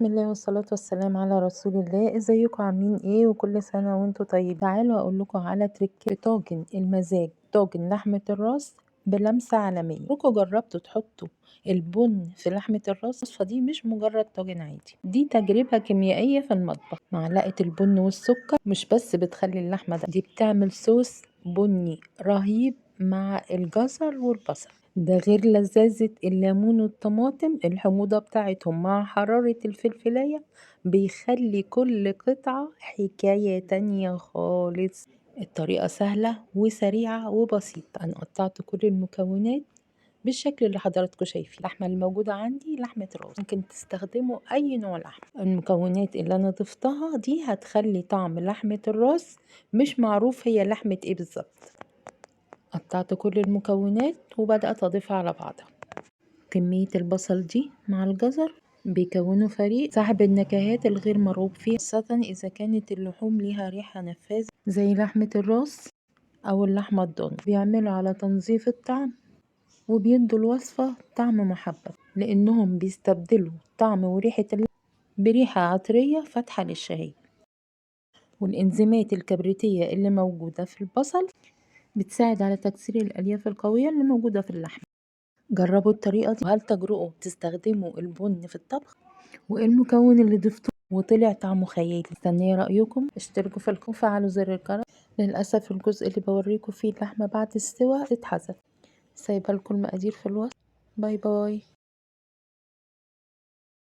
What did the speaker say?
بسم الله والصلاة والسلام على رسول الله. ازيكم عاملين ايه؟ وكل سنة وانتم طيبين. تعالوا اقول لكم على تريك في طاجن المزاج، طاجن لحمة الراس بلمسة عالمية. لكم جربتوا تحطوا البن في لحمة الراس؟ الوصفة دي مش مجرد طاجن عادي، دي تجربة كيميائية في المطبخ. معلقة البن والسكر مش بس بتخلي اللحمة دي بتعمل صوص بني رهيب مع الجزر والبصل، ده غير لذاذة الليمون والطماطم. الحموضة بتاعتهم مع حرارة الفلفلاية بيخلي كل قطعة حكاية تانية خالص. الطريقة سهلة وسريعة وبسيطة. أنا قطعت كل المكونات بالشكل اللي حضراتكم شايفين. اللحمة الموجودة عندي لحمة راس، ممكن تستخدموا أي نوع لحمة. المكونات اللي أنا ضفتها دي هتخلي طعم لحمة الراس مش معروف هي لحمة ايه بالظبط. قطعت كل المكونات وبدأت أضيفها على بعضها. كمية البصل دي مع الجزر بيكونوا فريق سحب النكهات الغير مرغوب فيها، خاصة إذا كانت اللحوم ليها ريحة نفاذة زي لحمة الراس أو اللحمة الضاني. بيعملوا على تنظيف الطعم وبيدوا الوصفة طعم محبب، لأنهم بيستبدلوا طعم وريحة اللحم بريحة عطرية فاتحة للشهية. والإنزيمات الكبريتية اللي موجودة في البصل بتساعد على تكسير الألياف القوية اللي موجودة في اللحم. جربوا الطريقة دي، وهل تجرؤوا تستخدموا البن في الطبخ؟ وايه المكون اللي ضفتوه وطلع طعمه خيالي؟ مستنيه رأيكم. اشتركوا في القناة وفعلوا زر الجرس. للأسف الجزء اللي بوريكم فيه اللحمة بعد السوا اتحذف. سايبه لكم المقادير في الوصف. باي باي.